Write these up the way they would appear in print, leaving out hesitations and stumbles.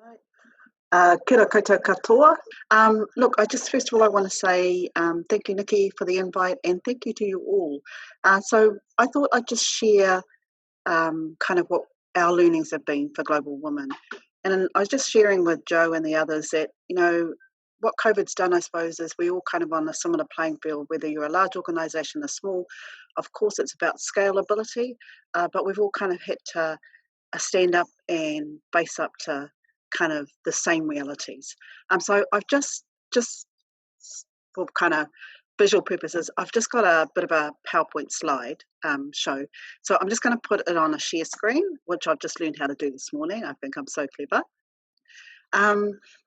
Right. Kia koutou katoa. Look, first of all, I want to say thank you, Nikki, for the invite, and thank you to you all. So I thought I'd just share kind of what our learnings have been for global women. And I was just sharing with Joe and the others that, what COVID's done, I suppose, is we all kind of on a similar playing field, whether you're a large organisation or small. Of course, it's about scalability, but we've all kind of had to stand up and face up to kind of the same realities. So I've just for kind of visual purposes, I've just got a bit of a PowerPoint slide show. So I'm just going to put it on a share screen, which I've just learned how to do this morning. I think I'm so clever.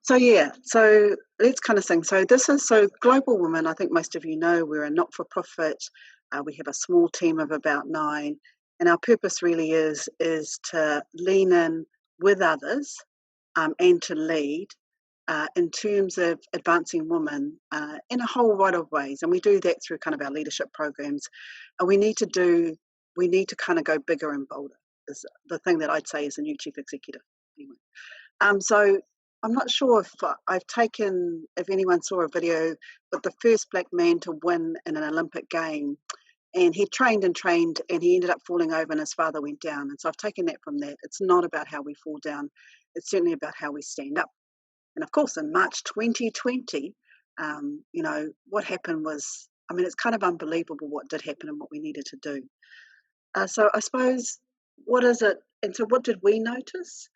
So let's kind of sing. So Global Women, I think most of you know, we're a not-for-profit. We have a small team of about 9, and our purpose really is to lean in with others and to lead in terms of advancing women in a whole lot of ways. And we do that through kind of our leadership programs. And we need to kind of go bigger and bolder, is the thing that I'd say is a new chief executive. Anyway. So I'm not sure if anyone saw a video, but the first black man to win in an Olympic game, and he trained and he ended up falling over and his father went down. And so I've taken that from that. It's not about how we fall down. It's certainly about how we stand up. And of course, in March 2020, what happened was, it's kind of unbelievable what did happen and what we needed to do. So I suppose, what is it? And so what did we notice?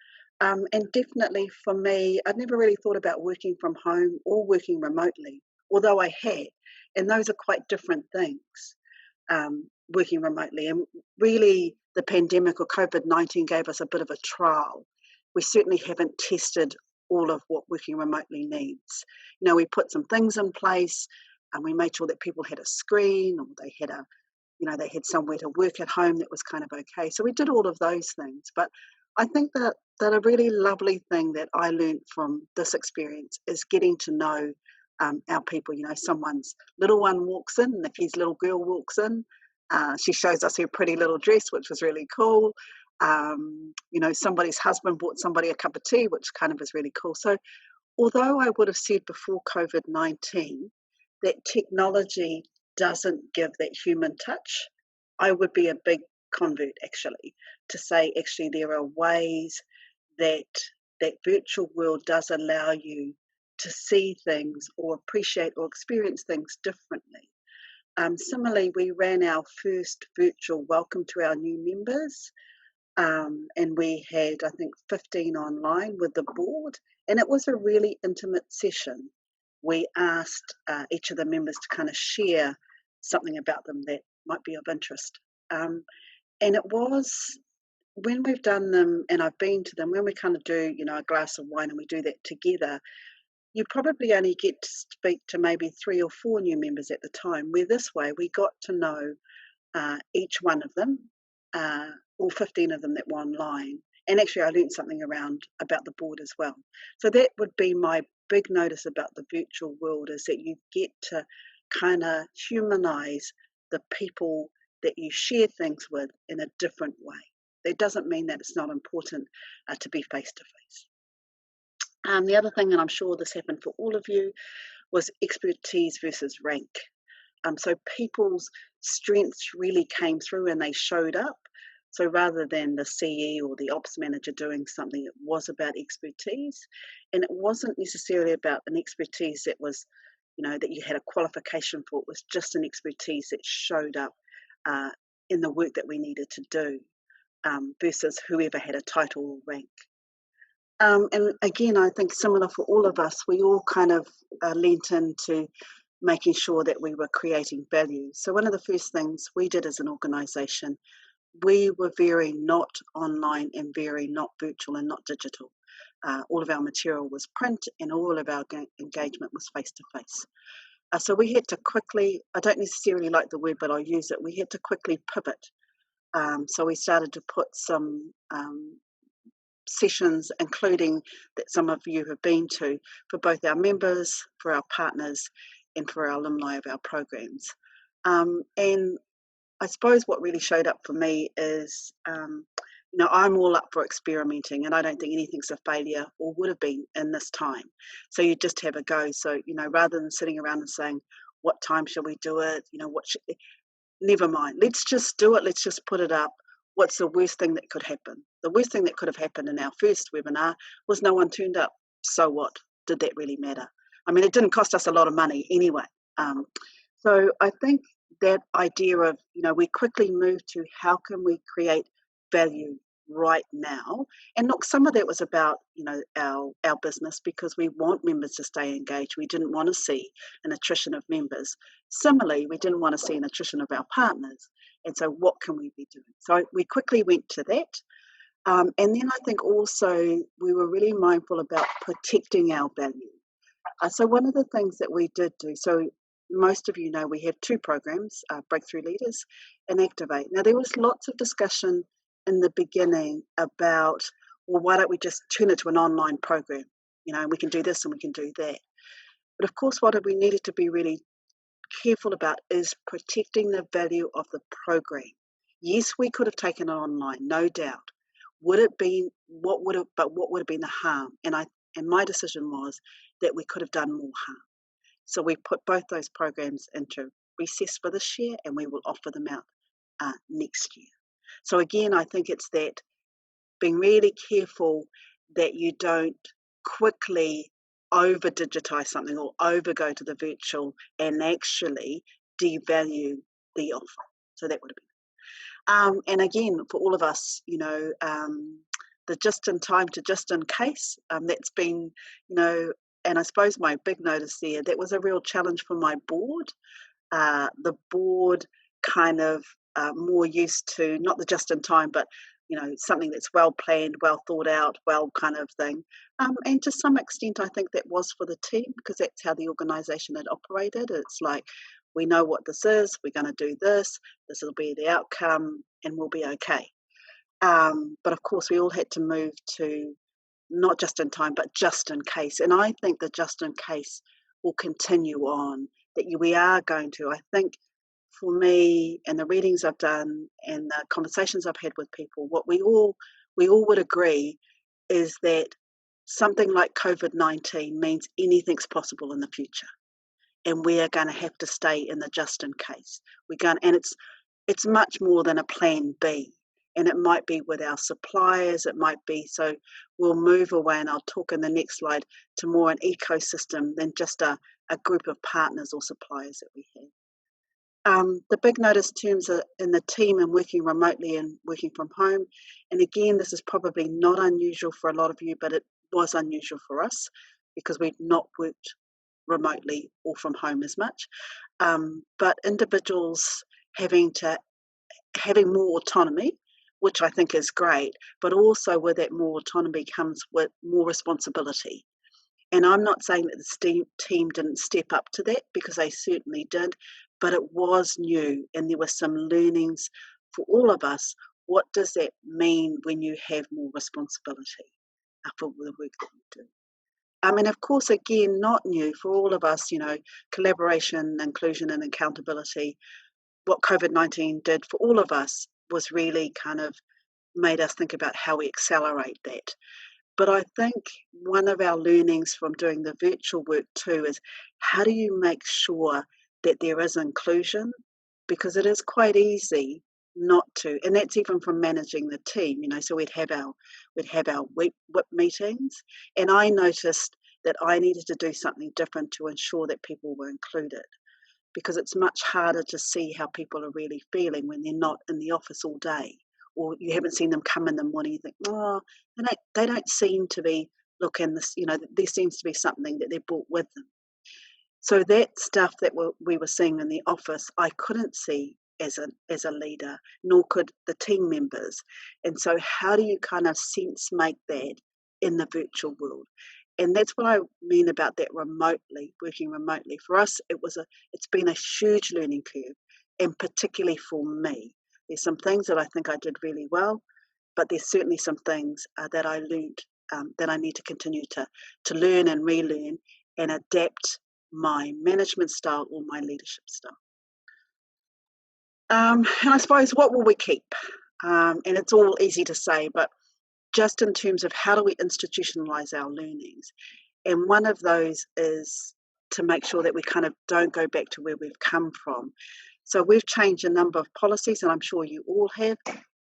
And definitely for me, I'd never really thought about working from home or working remotely, although I had. And those are quite different things, working remotely. And really, the pandemic or COVID-19 gave us a bit of a trial. We certainly haven't tested all of what working remotely needs. We put some things in place, and we made sure that people had a screen, or they had somewhere to work at home that was kind of okay. So we did all of those things. But I think that a really lovely thing that I learned from this experience is getting to know our people. Someone's little one walks in, and if his little girl walks in, she shows us her pretty little dress, which was really cool. Somebody's husband bought somebody a cup of tea, which kind of is really cool. So although I would have said before COVID-19 that technology doesn't give that human touch, I would be a big convert actually to say there are ways that virtual world does allow you to see things or appreciate or experience things differently. Similarly, we ran our first virtual welcome to our new members. And we had, I think, 15 online with the board, and it was a really intimate session. We asked each of the members to kind of share something about them that might be of interest. And it was, when we've done them, and I've been to them, when we kind of do, a glass of wine and we do that together, you probably only get to speak to maybe 3 or 4 new members at the time, where this way we got to know each one of them, all 15 of them that were online. And actually I learned something about the board as well. So that would be my big notice about the virtual world, is that you get to kind of humanize the people that you share things with in a different way. That doesn't mean that it's not important to be face to face. The other thing, and I'm sure this happened for all of you, was expertise versus rank. So people's strengths really came through and they showed up. So rather than the CE or the ops manager doing something, it was about expertise. And it wasn't necessarily about an expertise that was, that you had a qualification for. It was just an expertise that showed up in the work that we needed to do, versus whoever had a title or rank. And again, I think similar for all of us, we all kind of leant into making sure that we were creating value. So one of the first things we did as an organisation, we were very not online and very not virtual and not digital. All of our material was print and all of our engagement was face-to-face. So we had to quickly, I don't necessarily like the word, but I'll use it, we had to quickly pivot. So we started to put some sessions, including that some of you have been to, for both our members, for our partners, and for our alumni of our programs. And I suppose what really showed up for me is I'm all up for experimenting, and I don't think anything's a failure or would have been in this time. So you just have a go. So, rather than sitting around and saying, what time shall we do it? Never mind. Let's just do it. Let's just put it up. What's the worst thing that could happen? The worst thing that could have happened in our first webinar was no one turned up. So what? Did that really matter? I mean, it didn't cost us a lot of money anyway. So I think that idea of, we quickly moved to how can we create value right now. And look, some of that was about, our business, because we want members to stay engaged. We didn't want to see an attrition of members. Similarly, we didn't want to see an attrition of our partners. And so what can we be doing? So we quickly went to that. And then I think also we were really mindful about protecting our value. So one of the things that we did do, so most of you know we have two programs, Breakthrough Leaders and Activate. Now there was lots of discussion in the beginning about, well, why don't we just turn it to an online program? We can do this and we can do that. But of course, what we needed to be really careful about is protecting the value of the program. Yes, we could have taken it online, no doubt. What would have been the harm? And my decision was that we could have done more harm. So we put both those programs into recess for this year, and we will offer them out next year. So again, I think it's that being really careful that you don't quickly over digitize something or over go to the virtual and actually devalue the offer. So that would have been. And again, for all of us, the just in time to just in case, that's been, and I suppose my big notice there, that was a real challenge for my board. The board kind of more used to not the just in time, but something that's well planned, well thought out, well kind of thing. And to some extent, I think that was for the team, because that's how the organisation had operated. It's like, we know what this is, we're going to do this will be the outcome, and we'll be okay. But of course, we all had to move to not just in time, but just in case. And I think the just in case will continue on, that we are going to. I think for me, and the readings I've done and the conversations I've had with people, what we all would agree is that something like COVID-19 means anything's possible in the future. And we are going to have to stay in the just in case. And it's much more than a plan B. And it might be with our suppliers, it might be, so we'll move away, and I'll talk in the next slide, to more an ecosystem than just a group of partners or suppliers that we have. The big notice terms are in the team and working remotely and working from home. And again, this is probably not unusual for a lot of you, but it was unusual for us because we'd not worked remotely or from home as much. But individuals having more autonomy, which I think is great, but also with that more autonomy comes with more responsibility. And I'm not saying that the team didn't step up to that, because they certainly did, but it was new, and there were some learnings for all of us. What does that mean when you have more responsibility for the work that you do? And of course, again, not new for all of us, collaboration, inclusion, and accountability. What COVID-19 did for all of us was really kind of made us think about how we accelerate that. But I think one of our learnings from doing the virtual work too is, how do you make sure that there is inclusion? Because it is quite easy not to, and that's even from managing the team, so we'd have our whip meetings, and I noticed that I needed to do something different to ensure that people were included, because it's much harder to see how people are really feeling when they're not in the office all day, or you haven't seen them come in the morning. You think, oh, they don't seem to be looking this, there seems to be something that they brought with them. So that stuff that we were seeing in the office, I couldn't see as a leader, nor could the team members. And so how do you kind of sense make that in the virtual world? And that's what I mean about that working remotely. For us, it's been a huge learning curve, and particularly for me. There's some things that I think I did really well, but there's certainly some things that I learned that I need to continue to learn and relearn and adapt my management style or my leadership style. And I suppose, what will we keep? And it's all easy to say, but just in terms of how do we institutionalize our learnings. And one of those is to make sure that we kind of don't go back to where we've come from. So we've changed a number of policies, and I'm sure you all have,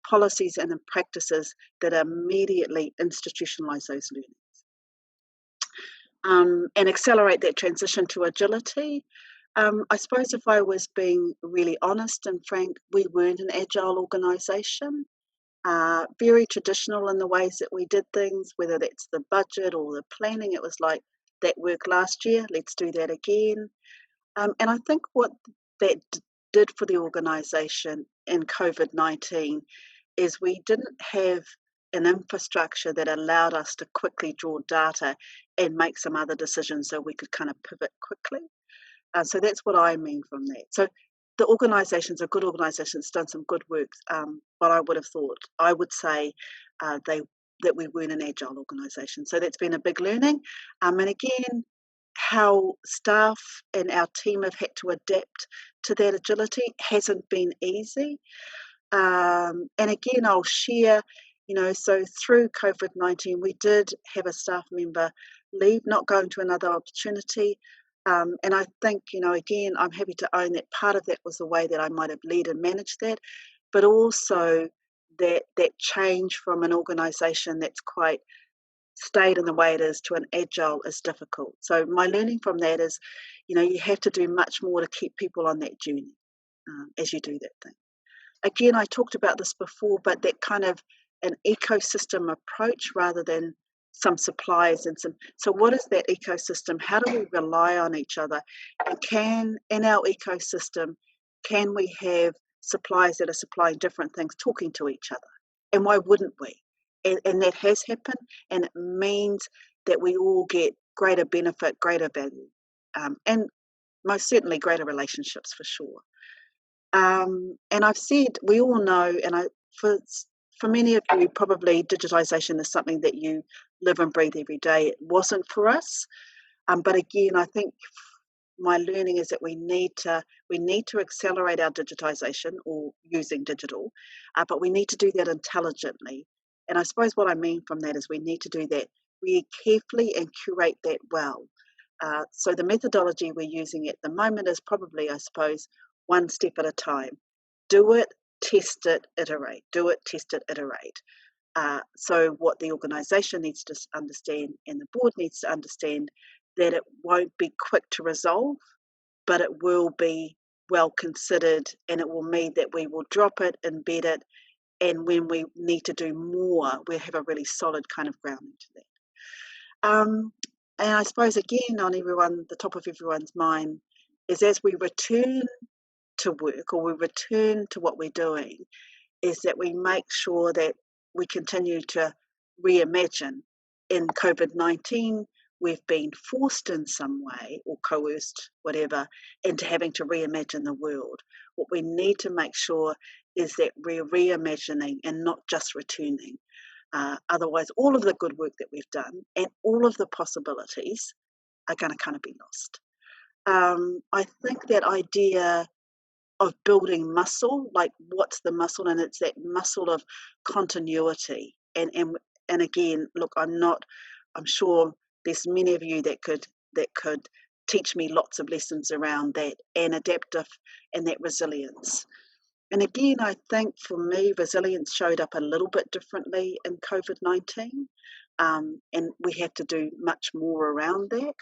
policies and practices that immediately institutionalize those learnings. And accelerate that transition to agility. I suppose if I was being really honest and frank, we weren't an agile organisation. Very traditional in the ways that we did things, whether that's the budget or the planning. It was like, that worked last year, let's do that again. And I think what that did for the organisation in COVID-19 is we didn't have an infrastructure that allowed us to quickly draw data and make some other decisions so we could kind of pivot quickly. So that's what I mean from that. So the organisation's a good organisation, it's done some good work, but I would say that we weren't an agile organisation. So that's been a big learning. And again, how staff and our team have had to adapt to that agility hasn't been easy. And again, I'll share, so through COVID-19, we did have a staff member leave, not going to another opportunity. And I think, again, I'm happy to own that part of that was the way that I might have led and managed that, but also that change from an organisation that's quite stayed in the way it is to an agile is difficult. So my learning from that is, you have to do much more to keep people on that journey as you do that thing. Again, I talked about this before, but that kind of an ecosystem approach rather than some suppliers and some. So what is that ecosystem? How do we rely on each other? And in our ecosystem, can we have suppliers that are supplying different things talking to each other? And why wouldn't we? And that has happened, and it means that we all get greater benefit, greater value, and most certainly greater relationships for sure. And I've said, we all know, for many of you, probably digitization is something that you live and breathe every day. It wasn't for us, but again, I think my learning is that we need to accelerate our digitization or using digital, but we need to do that intelligently. And I suppose what I mean from that is we need to do that really carefully and curate that well. So the methodology we're using at the moment is probably, I suppose, one step at a time. Do it, test it, iterate. Do it, test it, iterate. So what the organisation needs to understand and the board needs to understand, that it won't be quick to resolve, but it will be well considered, and it will mean that we will drop it, embed it, and when we need to do more, we'll have a really solid kind of grounding to that. And I suppose again on the top of everyone's mind is, as we return to work or we return to what we're doing, is that we make sure that we continue to reimagine. In COVID-19, we've been forced in some way, or coerced, whatever, into having to reimagine the world. What we need to make sure is that we're reimagining and not just returning. Otherwise, all of the good work that we've done and all of the possibilities are going to kind of be lost. I think that idea of building muscle, like what's the muscle, and it's that muscle of continuity. And again, look, I'm sure there's many of you that could teach me lots of lessons around that, and adaptive and that resilience. And again, I think for me, resilience showed up a little bit differently in COVID-19, and we have to do much more around that.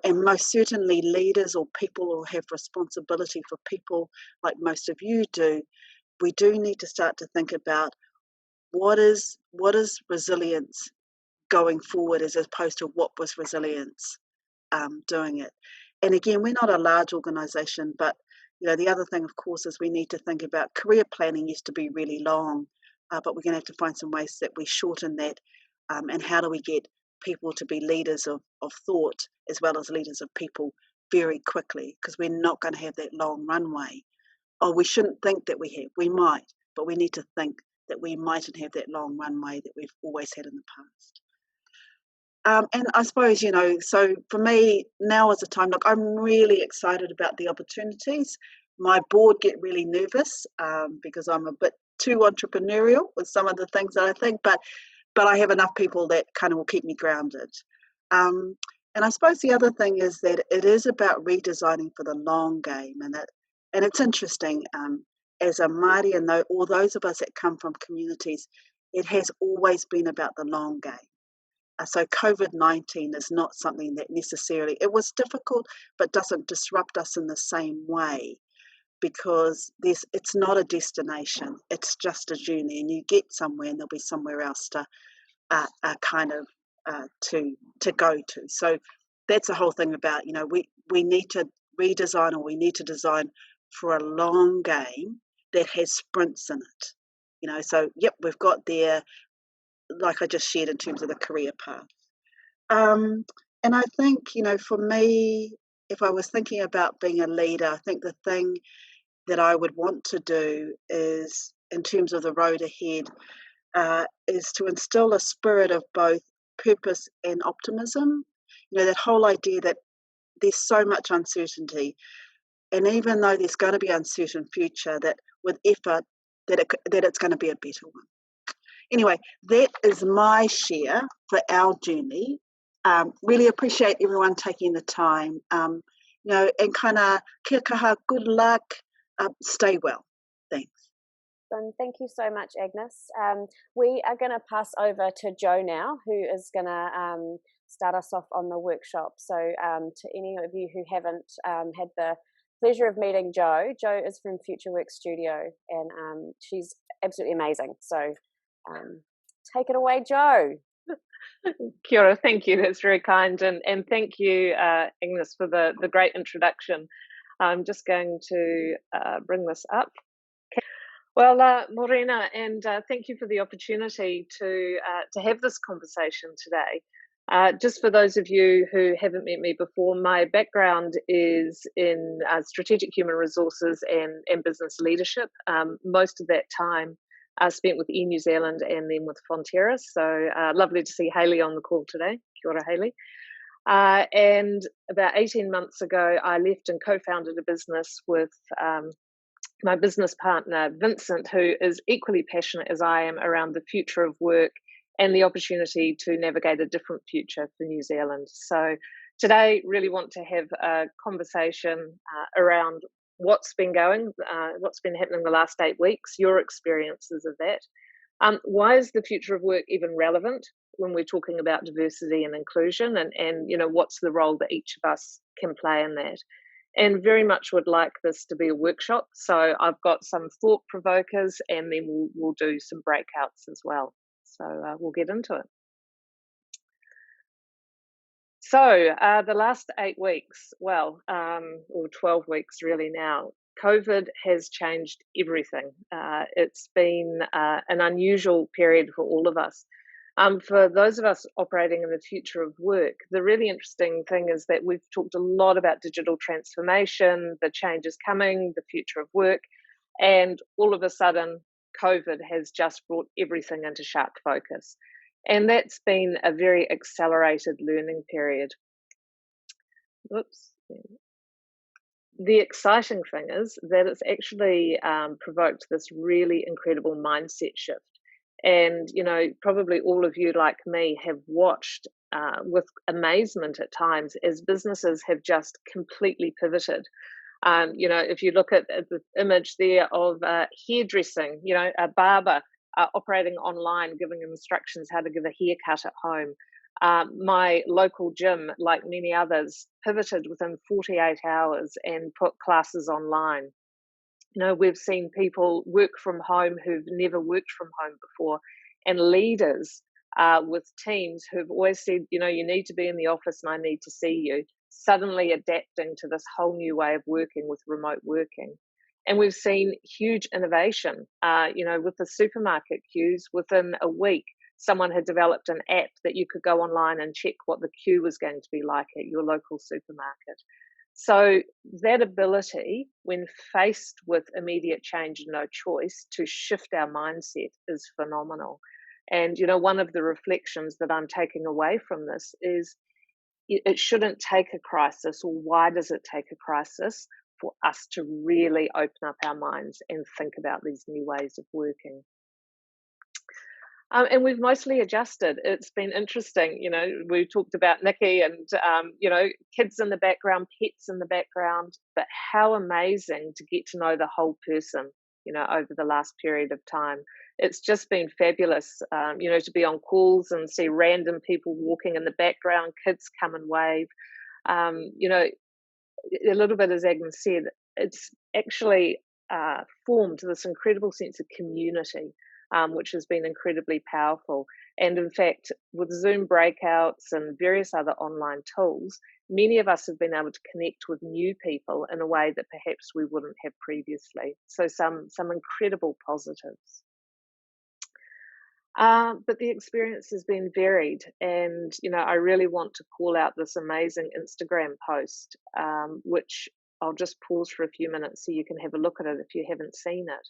And most certainly leaders or people who have responsibility for people, like most of you do, we do need to start to think about what is resilience going forward, as opposed to what was resilience doing it. And again, we're not a large organisation, but the other thing, of course, is we need to think about career planning. Used to be really long, but we're going to have to find some ways that we shorten that. And how do we get people to be leaders of thought as well as leaders of people very quickly, because we're not going to have that long runway. Oh, we shouldn't think that we have. We might, but we need to think that we mightn't have that long runway that we've always had in the past. And I suppose, so for me, now is the time. Look, I'm really excited about the opportunities. My board get really nervous because I'm a bit too entrepreneurial with some of the things that I think, but I have enough people that kind of will keep me grounded. And I suppose the other thing is that it is about redesigning for the long game, and it's interesting. As a Māori and all those of us that come from communities, it has always been about the long game. So COVID-19 is not something that necessarily, it was difficult, but doesn't disrupt us in the same way, because it's not a destination, it's just a journey, and you get somewhere and there'll be somewhere else to kind of to go to. So that's the whole thing about, we need to redesign, or we need to design for a long game that has sprints in it. So yep, we've got there, like I just shared in terms of the career path. And I think, for me, if I was thinking about being a leader, I think the thing that I would want to do is, in terms of the road ahead, is to instill a spirit of both purpose and optimism. That whole idea that there's so much uncertainty, and even though there's going to be an uncertain future, that with effort, that it's going to be a better one. Anyway, that is my share for our journey. Really appreciate everyone taking the time, and kind of kia kaha, good luck, stay well. Thanks. Thank you so much, Agnes. We are going to pass over to Jo now, who is going to start us off on the workshop. So to any of you who haven't had the pleasure of meeting Jo is from Future Work Studio, and she's absolutely amazing. So take it away, Jo. Kia ora, thank you, that's very kind, and thank you, Agnes, for the great introduction. I'm just going to bring this up. Well, Morena, and thank you for the opportunity to have this conversation today. Just for those of you who haven't met me before, my background is in strategic human resources and business leadership. Most of that time spent with New Zealand and then with Fonterra. So lovely to see Hayley on the call today. Kia ora, Hayley. And about 18 months ago, I left and co-founded a business with my business partner, Vincent, who is equally passionate as I am around the future of work and the opportunity to navigate a different future for New Zealand. So today, really want to have a conversation around what's been happening the last 8 weeks, your experiences of that. Why is the future of work even relevant when we're talking about diversity and inclusion, and what's the role that each of us can play in that? And very much would like this to be a workshop. So I've got some thought provokers, and then we'll do some breakouts as well. So we'll get into it. So the last 8 weeks, or 12 weeks really now, COVID has changed everything. It's been an unusual period for all of us. For those of us operating in the future of work, the really interesting thing is that we've talked a lot about digital transformation, the changes coming, the future of work, and all of a sudden, COVID has just brought everything into sharp focus. And that's been a very accelerated learning period. Oops. The exciting thing is that it's actually provoked this really incredible mindset shift. And, probably all of you, like me, have watched with amazement at times as businesses have just completely pivoted. If you look at the image there of hairdressing, a barber operating online, giving instructions how to give a haircut at home. My local gym, like many others, pivoted within 48 hours and put classes online. We've seen people work from home who've never worked from home before, and leaders with teams who've always said, you need to be in the office and I need to see you, suddenly adapting to this whole new way of working with remote working. And we've seen huge innovation, with the supermarket queues. Within a week, someone had developed an app that you could go online and check what the queue was going to be like at your local supermarket. So that ability, when faced with immediate change and no choice, to shift our mindset is phenomenal. And, one of the reflections that I'm taking away from this is it shouldn't take a crisis, or why does it take a crisis? for us to really open up our minds and think about these new ways of working. And we've mostly adjusted. It's been interesting. We talked about Nikki and, kids in the background, pets in the background, but how amazing to get to know the whole person, over the last period of time. It's just been fabulous, to be on calls and see random people walking in the background, kids come and wave. A little bit, as Agnes said, it's actually formed this incredible sense of community, which has been incredibly powerful. And in fact, with Zoom breakouts and various other online tools, many of us have been able to connect with new people in a way that perhaps we wouldn't have previously. So some incredible positives. But the experience has been varied, and I really want to call out this amazing Instagram post, which I'll just pause for a few minutes so you can have a look at it if you haven't seen it.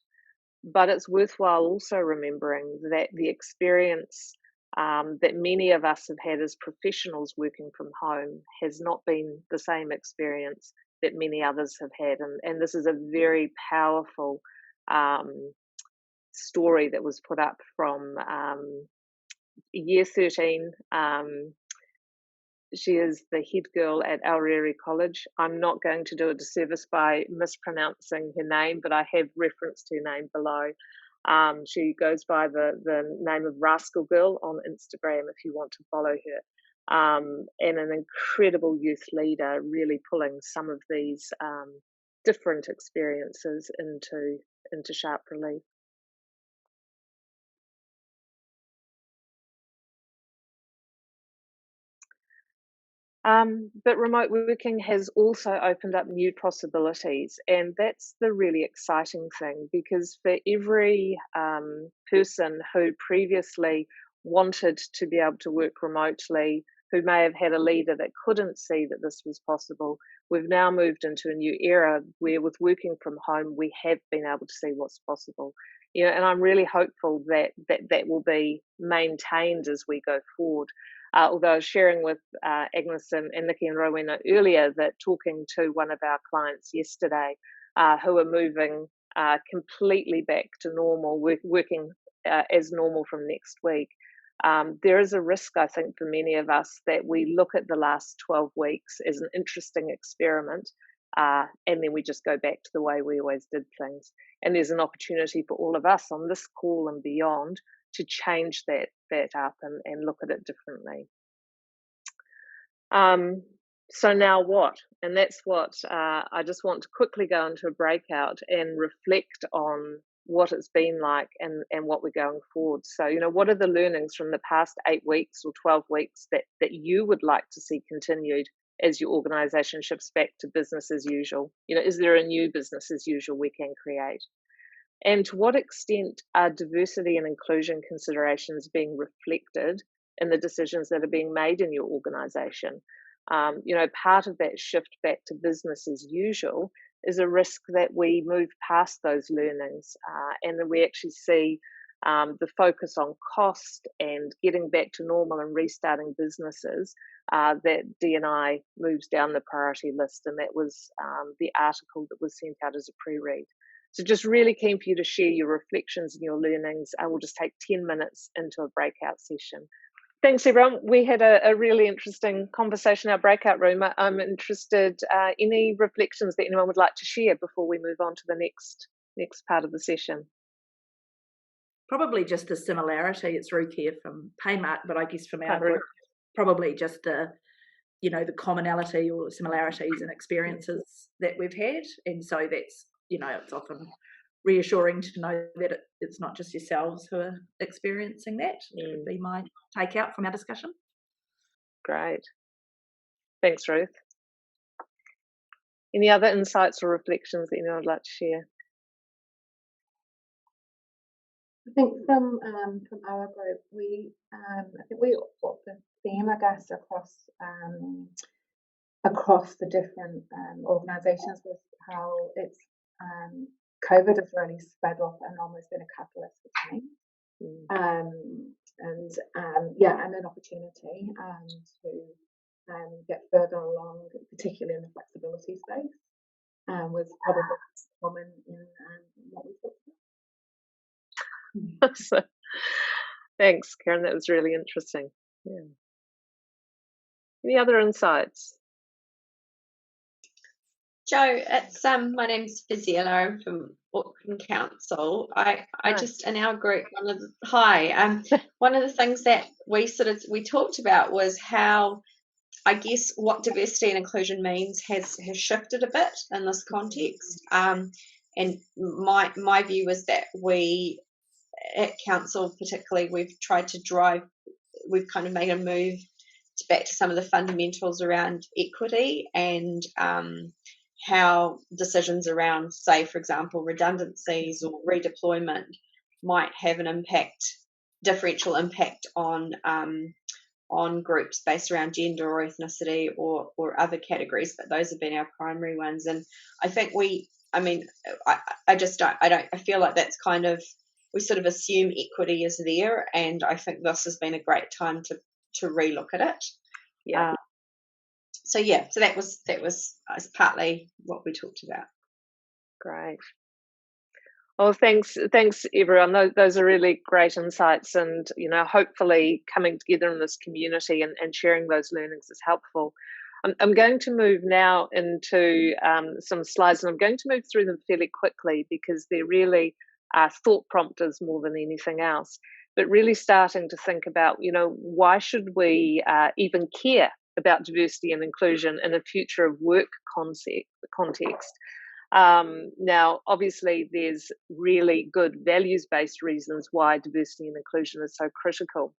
But it's worthwhile also remembering that the experience that many of us have had as professionals working from home has not been the same experience that many others have had, and this is a very powerful story that was put up from year 13. She is the head girl at Aorere College. I'm not going to do a disservice by mispronouncing her name, but I have referenced her name below. She goes by the name of Rascal Girl on Instagram if you want to follow her. And an incredible youth leader, really pulling some of these different experiences into sharp relief. But remote working has also opened up new possibilities, and that's the really exciting thing, because for every person who previously wanted to be able to work remotely, who may have had a leader that couldn't see that this was possible, we've now moved into a new era where with working from home, we have been able to see what's possible. And I'm really hopeful that will be maintained as we go forward. Although I was sharing with Agnes and Nikki and Rowena earlier that talking to one of our clients yesterday who are moving completely back to normal, working as normal from next week, there is a risk, I think, for many of us that we look at the last 12 weeks as an interesting experiment and then we just go back to the way we always did things. And there's an opportunity for all of us on this call and beyond to change that up and look at it differently. So now what? And that's what I just want to quickly go into a breakout and reflect on what it's been like and what we're going forward. So, what are the learnings from the past 8 weeks or 12 weeks that you would like to see continued as your organisation shifts back to business as usual? Is there a new business as usual we can create? And to what extent are diversity and inclusion considerations being reflected in the decisions that are being made in your organisation? Part of that shift back to business as usual is a risk that we move past those learnings and that we actually see the focus on cost and getting back to normal and restarting businesses, that D&I moves down the priority list. And that was the article that was sent out as a pre-read. So just really keen for you to share your reflections and your learnings. I will just take 10 minutes into a breakout session. Thanks, everyone. We had a really interesting conversation in our breakout room. I'm interested, any reflections that anyone would like to share before we move on to the next part of the session? Probably just the similarity. It's Ruth here from Paymark, but I guess from our group, probably just the commonality or similarities and experiences that we've had. And so that's, it's often reassuring to know that it's not just yourselves who are experiencing that. It would be my takeout from our discussion. Great. Thanks, Ruth. Any other insights or reflections that anyone would like to share? I think from our group, the theme, I guess, across the different organisations was how it's COVID has really sped up and almost been a catalyst for change, and an opportunity to get further along, particularly in the flexibility space. was probably common in what we talked about. So, thanks, Karen. That was really interesting. Yeah. Any other insights? Jo, it's my name's Fiziella. I'm from Auckland Council. I just in our group one of the things that we talked about was how I guess what diversity and inclusion means has shifted a bit in this context. And my view is that we at council particularly we've kind of made a move back to some of the fundamentals around equity and how decisions around, say, for example, redundancies or redeployment might have an differential impact on groups based around gender or ethnicity or other categories, but those have been our primary ones. And I think I feel like that's kind of, we sort of assume equity is there, and I think this has been a great time to relook at it. Yeah. So that was partly what we talked about. Great. Well, thanks everyone. Those are really great insights, and hopefully coming together in this community and sharing those learnings is helpful. I'm going to move now into some slides, and I'm going to move through them fairly quickly because they're really thought prompters more than anything else. But really starting to think about, why should we even care about diversity and inclusion in a future of work context? Now, obviously, there's really good values-based reasons why diversity and inclusion is so critical.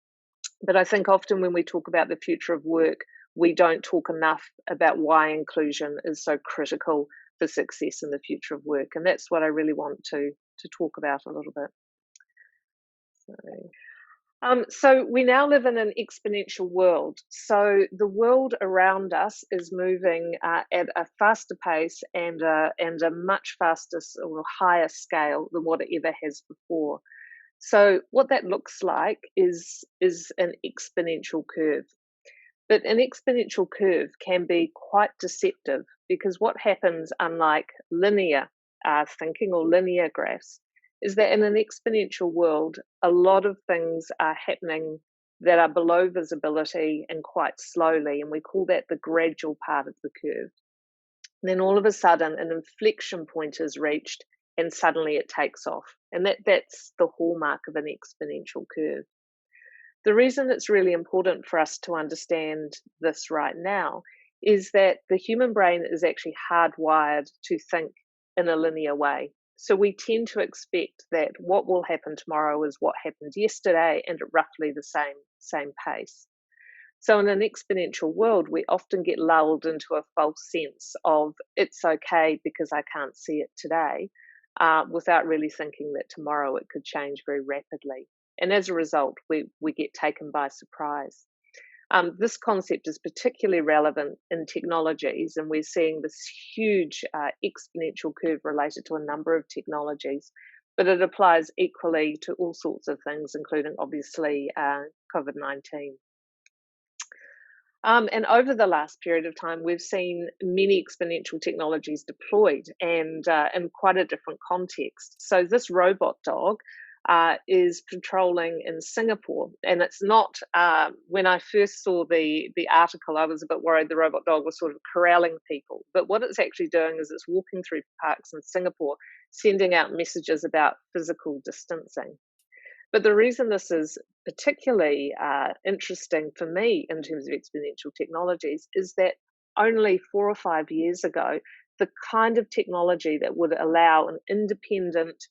But I think often when we talk about the future of work, we don't talk enough about why inclusion is so critical for success in the future of work. And that's what I really want to talk about a little bit. So we now live in an exponential world. So the world around us is moving at a faster pace and a much faster or higher scale than what it ever has before. So what that looks like is an exponential curve. But an exponential curve can be quite deceptive because what happens, unlike linear thinking or linear graphs, is that in an exponential world, a lot of things are happening that are below visibility and quite slowly, and we call that the gradual part of the curve. And then all of a sudden, an inflection point is reached, and suddenly it takes off. And that's the hallmark of an exponential curve. The reason it's really important for us to understand this right now is that the human brain is actually hardwired to think in a linear way. So we tend to expect that what will happen tomorrow is what happened yesterday and at roughly the same pace. So in an exponential world, we often get lulled into a false sense of it's okay because I can't see it today, without really thinking that tomorrow it could change very rapidly. And as a result, we get taken by surprise. This concept is particularly relevant in technologies, and we're seeing this huge exponential curve related to a number of technologies, but it applies equally to all sorts of things, including obviously COVID-19. And over the last period of time, we've seen many exponential technologies deployed and in quite a different context. So this robot dog is patrolling in Singapore, and it's not. When I first saw the article, I was a bit worried the robot dog was sort of corralling people. But what it's actually doing is it's walking through parks in Singapore, sending out messages about physical distancing. But the reason this is particularly interesting for me in terms of exponential technologies is that only 4 or 5 years ago, the kind of technology that would allow an independent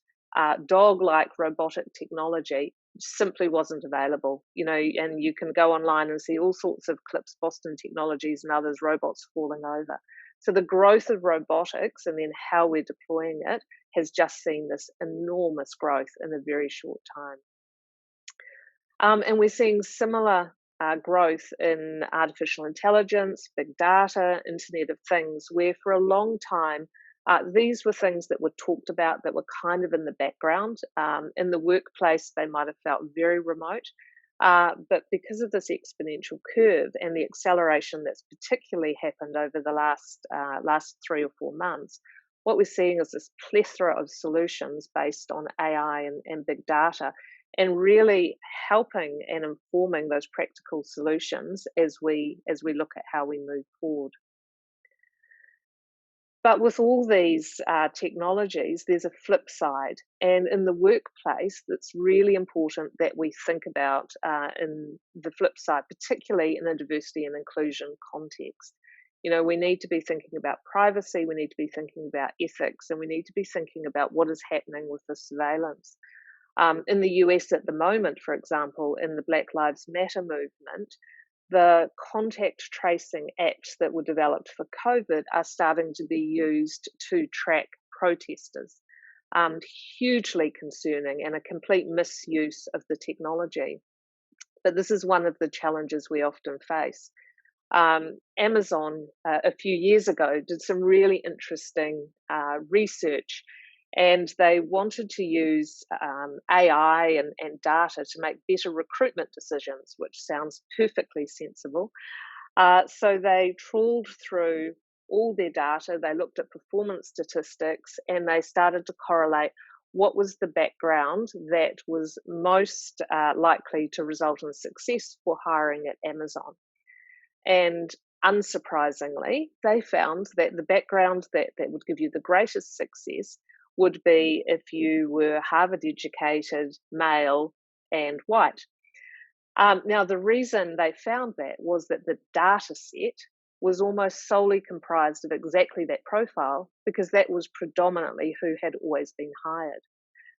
dog-like robotic technology simply wasn't available, and you can go online and see all sorts of clips, Boston Technologies and others, robots falling over. So the growth of robotics and then how we're deploying it has just seen this enormous growth in a very short time. And we're seeing similar growth in artificial intelligence, big data, Internet of Things, where for a long time, these were things that were talked about that were kind of in the background. In the workplace, they might have felt very remote. But because of this exponential curve and the acceleration that's particularly happened over the last 3 or 4 months, what we're seeing is this plethora of solutions based on AI and big data, and really helping and informing those practical solutions as we look at how we move forward. But with all these technologies, there's a flip side. And in the workplace, it's really important that we think about in the flip side, particularly in a diversity and inclusion context. You know, we need to be thinking about privacy, we need to be thinking about ethics, and we need to be thinking about what is happening with the surveillance. In the US at the moment, for example, in the Black Lives Matter movement, the contact tracing apps that were developed for COVID are starting to be used to track protesters. Hugely concerning and a complete misuse of the technology. But this is one of the challenges we often face. Amazon, a few years ago, did some really interesting research, and they wanted to use AI and data to make better recruitment decisions, which sounds perfectly sensible. So they trawled through all their data, they looked at performance statistics, and they started to correlate what was the background that was most likely to result in success for hiring at Amazon. And unsurprisingly, they found that the background that would give you the greatest success would be if you were Harvard educated, male, and white. Now, the reason they found that was that the data set was almost solely comprised of exactly that profile, because that was predominantly who had always been hired.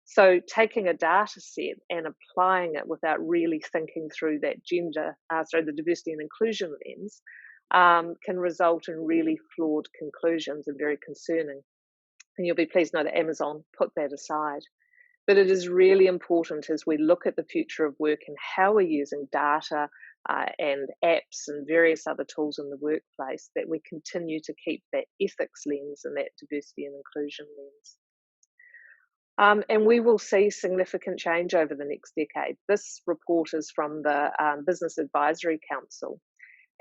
So taking a data set and applying it without really thinking through that the diversity and inclusion lens, can result in really flawed conclusions and very concerning. And you'll be pleased to know that Amazon put that aside. But it is really important as we look at the future of work and how we're using data and apps and various other tools in the workplace, that we continue to keep that ethics lens and that diversity and inclusion lens. And we will see significant change over the next decade. This report is from the Business Advisory Council.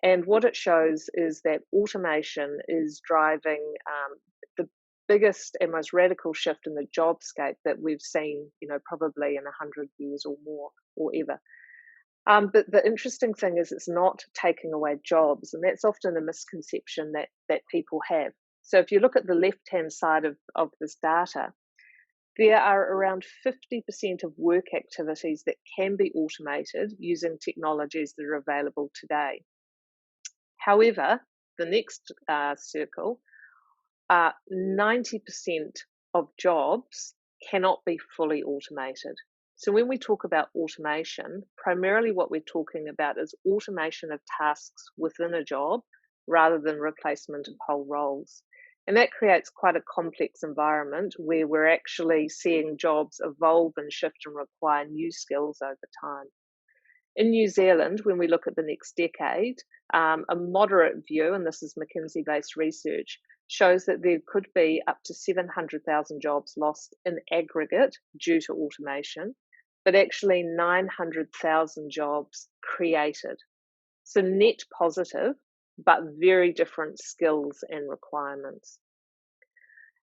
And what it shows is that automation is driving the biggest and most radical shift in the jobscape that we've seen, probably in 100 years or more, or ever. But the interesting thing is it's not taking away jobs, and that's often a misconception that people have. So if you look at the left-hand side of this data, there are around 50% of work activities that can be automated using technologies that are available today. However, the next circle, 90% of jobs cannot be fully automated. So when we talk about automation, primarily what we're talking about is automation of tasks within a job rather than replacement of whole roles. And that creates quite a complex environment where we're actually seeing jobs evolve and shift and require new skills over time. In New Zealand, when we look at the next decade, a moderate view, and this is McKinsey-based research, shows that there could be up to 700,000 jobs lost in aggregate due to automation, but actually 900,000 jobs created. So net positive, but very different skills and requirements.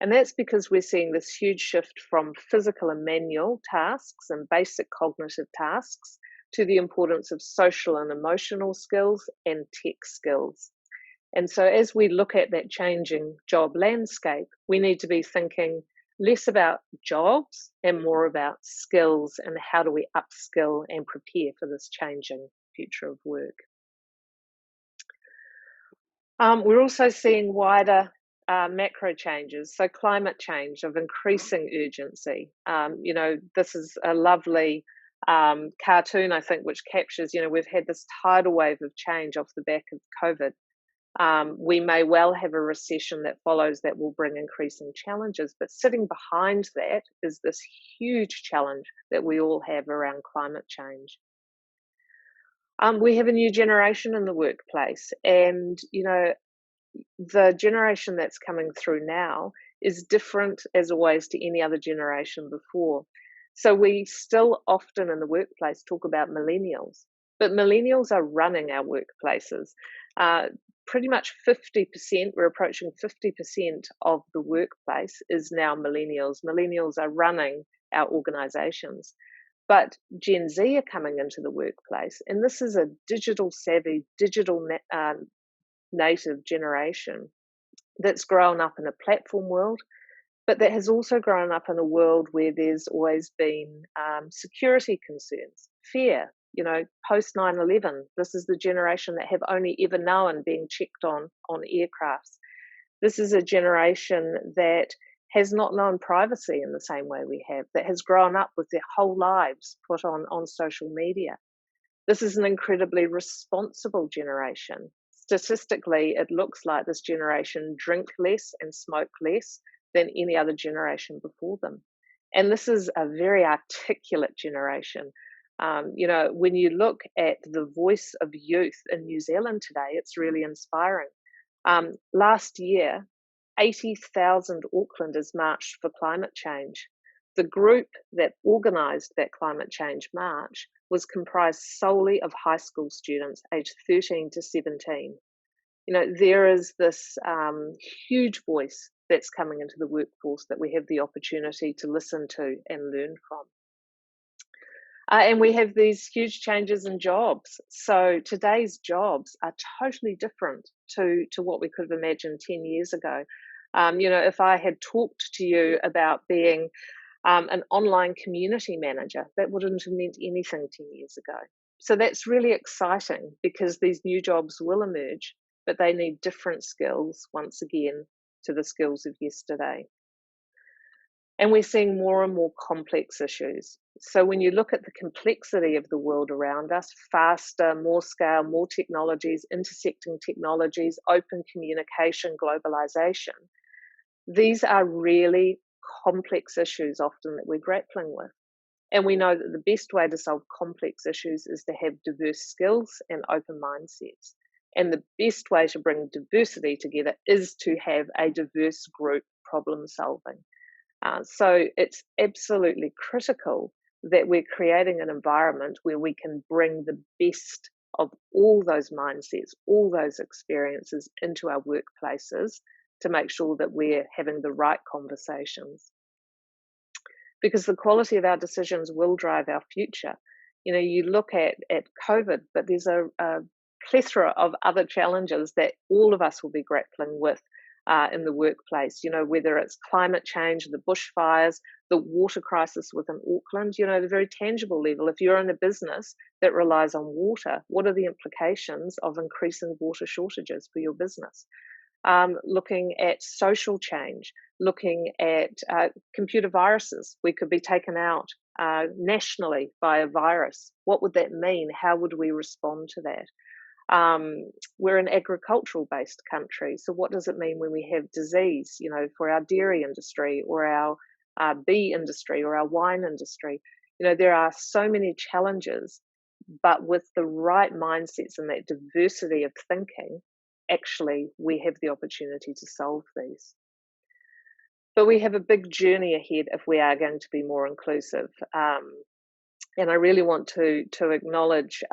And that's because we're seeing this huge shift from physical and manual tasks and basic cognitive tasks to the importance of social and emotional skills and tech skills. And so as we look at that changing job landscape, we need to be thinking less about jobs and more about skills, and how do we upskill and prepare for this changing future of work. We're also seeing wider macro changes, so climate change of increasing urgency. This is a lovely cartoon, I think, which captures, we've had this tidal wave of change off the back of COVID. We may well have a recession that follows that will bring increasing challenges, but sitting behind that is this huge challenge that we all have around climate change. We have a new generation in the workplace, and the generation that's coming through now is different as always to any other generation before. So we still often in the workplace talk about millennials, but millennials are running our workplaces. pretty much 50%, we're approaching 50% of the workplace is now millennials. Millennials are running our organizations. But Gen Z are coming into the workplace, and this is a digital savvy, digital native generation that's grown up in a platform world, but that has also grown up in a world where there's always been security concerns, fear. Post 9/11, this is the generation that have only ever known being checked on aircrafts. This is a generation that has not known privacy in the same way we have, that has grown up with their whole lives put on social media. This is an incredibly responsible generation. Statistically, it looks like this generation drink less and smoke less than any other generation before them. And this is a very articulate generation. When you look at the voice of youth in New Zealand today, it's really inspiring. Last year, 80,000 Aucklanders marched for climate change. The group that organised that climate change march was comprised solely of high school students aged 13 to 17. There is this huge voice that's coming into the workforce that we have the opportunity to listen to and learn from. And we have these huge changes in jobs. So today's jobs are totally different to what we could have imagined 10 years ago. If I had talked to you about being an online community manager, that wouldn't have meant anything 10 years ago. So that's really exciting because these new jobs will emerge, but they need different skills, once again, to the skills of yesterday. And we're seeing more and more complex issues. So when you look at the complexity of the world around us, faster, more scale, more technologies, intersecting technologies, open communication, globalization, these are really complex issues often that we're grappling with. And we know that the best way to solve complex issues is to have diverse skills and open mindsets. And the best way to bring diversity together is to have a diverse group problem solving. So it's absolutely critical that we're creating an environment where we can bring the best of all those mindsets, all those experiences into our workplaces to make sure that we're having the right conversations. Because the quality of our decisions will drive our future. You look at COVID, but there's a plethora of other challenges that all of us will be grappling with in the workplace, whether it's climate change, the bushfires, the water crisis within Auckland, the very tangible level. If you're in a business that relies on water, what are the implications of increasing water shortages for your business? Looking at social change, looking at computer viruses. We could be taken out nationally by a virus. What would that mean? How would we respond to that? We're an agricultural based country, so what does it mean when we have disease, for our dairy industry or our bee industry or our wine industry? There are so many challenges, but with the right mindsets and that diversity of thinking, actually we have the opportunity to solve these. But we have a big journey ahead if we are going to be more inclusive. And I really want to acknowledge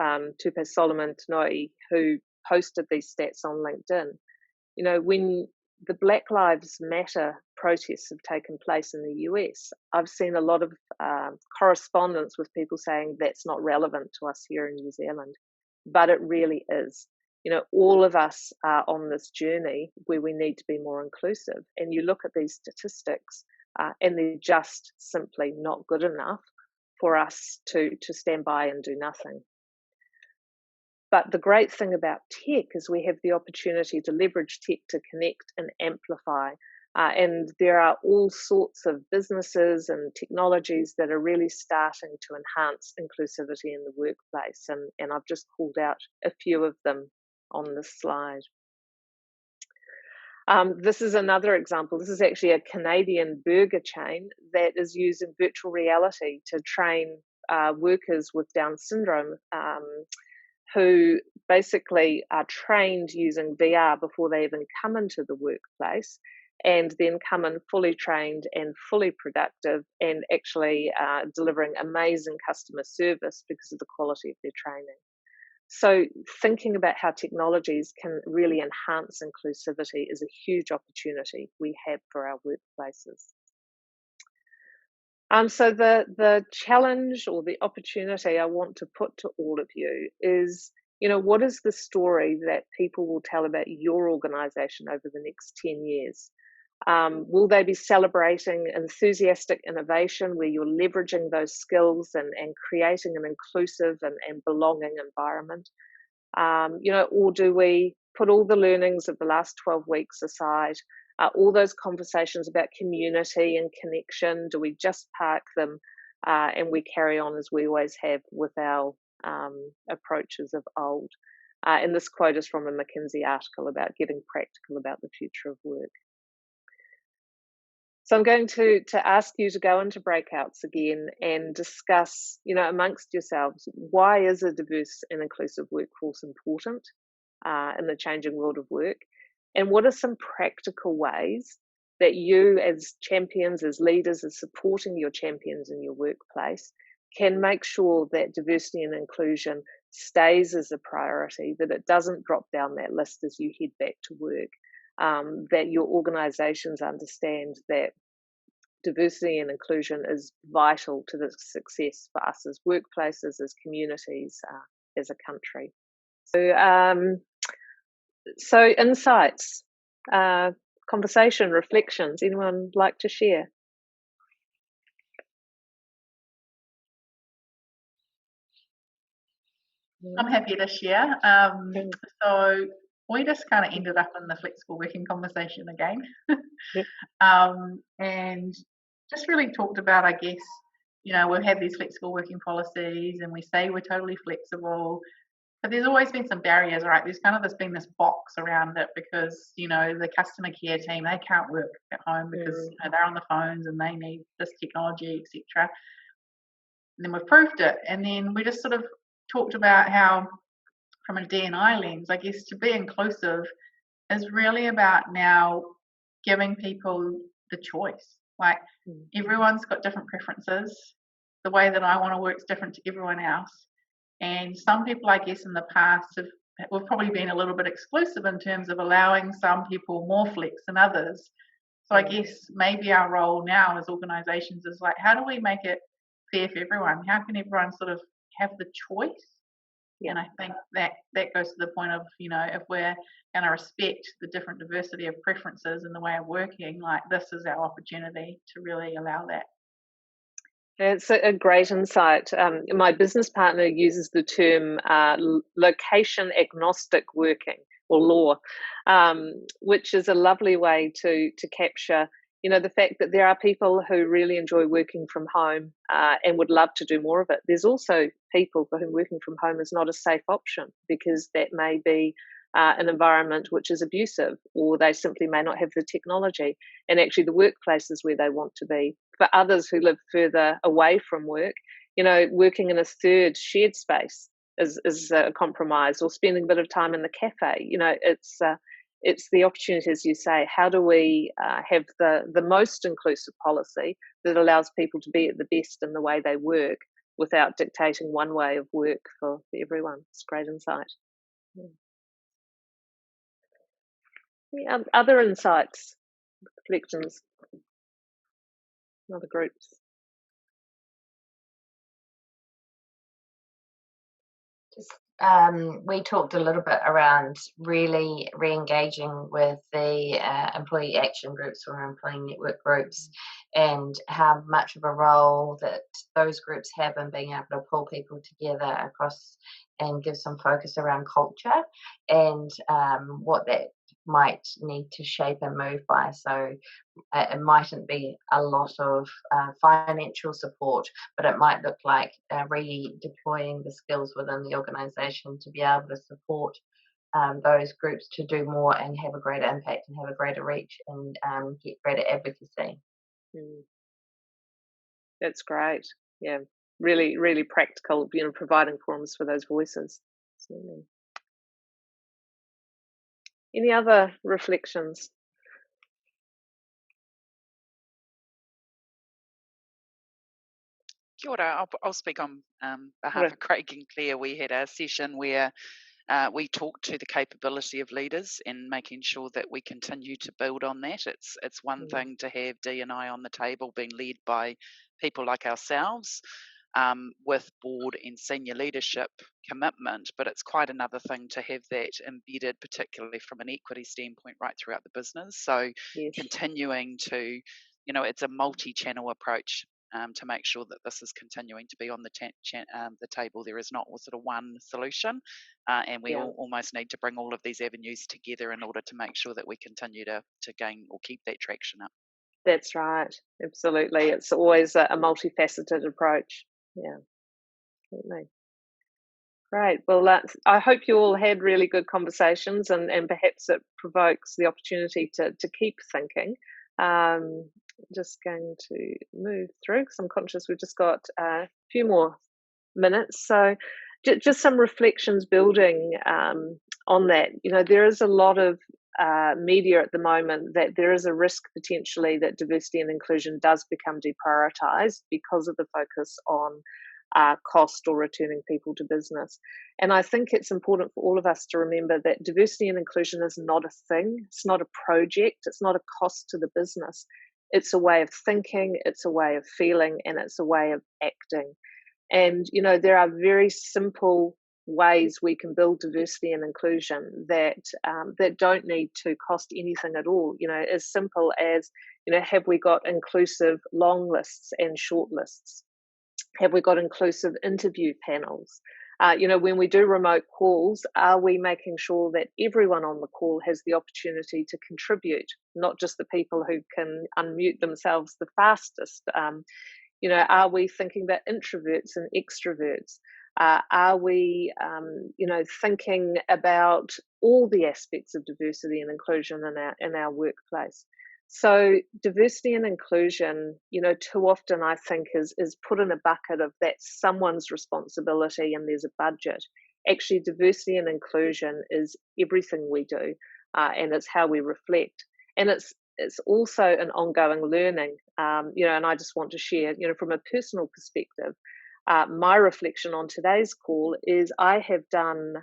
Tupe Solomon Tanoi, who posted these stats on LinkedIn. When the Black Lives Matter protests have taken place in the US, I've seen a lot of correspondence with people saying that's not relevant to us here in New Zealand, but it really is. All of us are on this journey where we need to be more inclusive. And you look at these statistics and they're just simply not good enough for us to stand by and do nothing. But the great thing about tech is we have the opportunity to leverage tech to connect and amplify. And there are all sorts of businesses and technologies that are really starting to enhance inclusivity in the workplace. And I've just called out a few of them on this slide. This is another example. This is actually a Canadian burger chain that is using virtual reality to train workers with Down syndrome who basically are trained using VR before they even come into the workplace, and then come in fully trained and fully productive and actually delivering amazing customer service because of the quality of their training. So thinking about how technologies can really enhance inclusivity is a huge opportunity we have for our workplaces. So the challenge or the opportunity I want to put to all of you is, what is the story that people will tell about your organisation over the next 10 years? Will they be celebrating enthusiastic innovation where you're leveraging those skills and creating an inclusive and belonging environment? Or do we put all the learnings of the last 12 weeks aside, all those conversations about community and connection, do we just park them and we carry on as we always have with our approaches of old? And this quote is from a McKinsey article about getting practical about the future of work. So I'm going to ask you to go into breakouts again and discuss, amongst yourselves, why is a diverse and inclusive workforce important in the changing world of work? And what are some practical ways that you as champions, as leaders, as supporting your champions in your workplace can make sure that diversity and inclusion stays as a priority, that it doesn't drop down that list as you head back to work? That your organisations understand that diversity and inclusion is vital to the success for us as workplaces, as communities, as a country. So insights, conversation, reflections. Anyone like to share? I'm happy to share. So we just kind of ended up in the flexible working conversation again. Yep. And just really talked about, I guess, we've had these flexible working policies and we say we're totally flexible, but there's always been some barriers, right? There's been this box around it because, the customer care team, they can't work at home because they're on the phones and they need this technology, etc. And then we've proved it. And then we just sort of talked about how, from a D&I lens, I guess to be inclusive is really about now giving people the choice. Like everyone's got different preferences. The way that I want to work is different to everyone else. And some people, I guess, in the past we've probably been a little bit exclusive in terms of allowing some people more flex than others. So I guess maybe our role now as organisations is like, how do we make it fair for everyone? How can everyone sort of have the choice? And I think that goes to the point of, if we're going to respect the different diversity of preferences and the way of working, like this is our opportunity to really allow that. It's a great insight. My business partner uses the term location agnostic working or law, which is a lovely way to capture the fact that there are people who really enjoy working from home and would love to do more of it. There's also people for whom working from home is not a safe option because that may be an environment which is abusive, or they simply may not have the technology. And actually the workplace is where they want to be. For others who live further away from work, working in a third shared space is a compromise, or spending a bit of time in the cafe. It's the opportunity, as you say, how do we have the most inclusive policy that allows people to be at the best in the way they work without dictating one way of work for everyone. It's great insight. Yeah. Other insights, reflections, other groups? We talked a little bit around really re-engaging with the employee action groups or employee network groups, and how much of a role that those groups have in being able to pull people together across and give some focus around culture and what that might need to shape and move by. So it mightn't be a lot of financial support, but it might look like redeploying the skills within the organisation to be able to support those groups to do more and have a greater impact and have a greater reach and get greater advocacy. That's great. Yeah, really, really practical, providing forums for those voices. Absolutely. Any other reflections? Kia ora. I'll speak on behalf of Craig and Claire. We had a session where we talked to the capability of leaders and making sure that we continue to build on that. It's one thing to have D&I on the table being led by people like ourselves with board and senior leadership commitment, but it's quite another thing to have that embedded, particularly from an equity standpoint, right throughout the business. So continuing to, it's a multi-channel approach. To make sure that this is continuing to be on the table. There is not sort of one solution, and we almost need to bring all of these avenues together in order to make sure that we continue to gain or keep that traction up. That's right, absolutely. It's always a multifaceted approach. Yeah, certainly. Great. Well, I hope you all had really good conversations, and perhaps it provokes the opportunity to keep thinking. Just going to move through because I'm conscious we've just got a few more minutes. So just some reflections building on that. There is a lot of media at the moment that there is a risk potentially that diversity and inclusion does become deprioritised because of the focus on cost or returning people to business. And I think it's important for all of us to remember that diversity and inclusion is not a thing. It's not a project. It's not a cost to the business. It's a way of thinking, it's a way of feeling, and it's a way of acting. And, there are very simple ways we can build diversity and inclusion that don't need to cost anything at all. As simple as, have we got inclusive long lists and short lists? Have we got inclusive interview panels? When we do remote calls, are we making sure that everyone on the call has the opportunity to contribute, not just the people who can unmute themselves the fastest? Are we thinking about introverts and extroverts? Are we, thinking about all the aspects of diversity and inclusion in our workplace? So diversity and inclusion, too often I think is put in a bucket of that's someone's responsibility and there's a budget. Actually, diversity and inclusion is everything we do, and it's how we reflect. And it's also an ongoing learning, and I just want to share, from a personal perspective, my reflection on today's call is I have done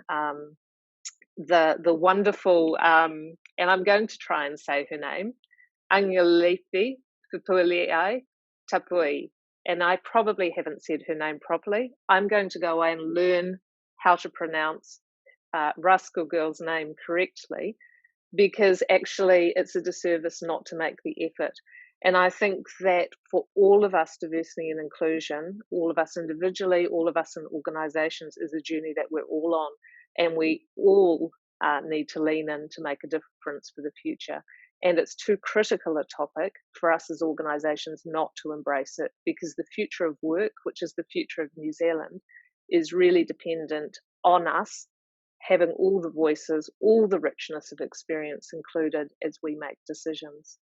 the wonderful, and I'm going to try and say her name, Angalifi Fupuliai Tapui, and I probably haven't said her name properly. I'm going to go away and learn how to pronounce Rascal Girl's name correctly, because actually it's a disservice not to make the effort. And I think that for all of us, diversity and inclusion, all of us individually, all of us in organisations, is a journey that we're all on, and we all need to lean in to make a difference for the future. And it's too critical a topic for us as organisations not to embrace it, because the future of work, which is the future of New Zealand, is really dependent on us having all the voices, all the richness of experience included as we make decisions.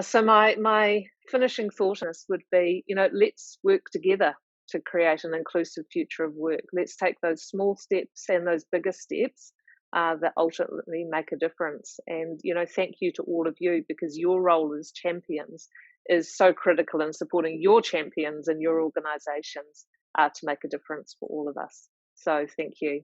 So my finishing thought on this would be, let's work together to create an inclusive future of work. Let's take those small steps and those bigger steps that ultimately make a difference. And, thank you to all of you, because your role as champions is so critical in supporting your champions and your organisations to make a difference for all of us. So thank you.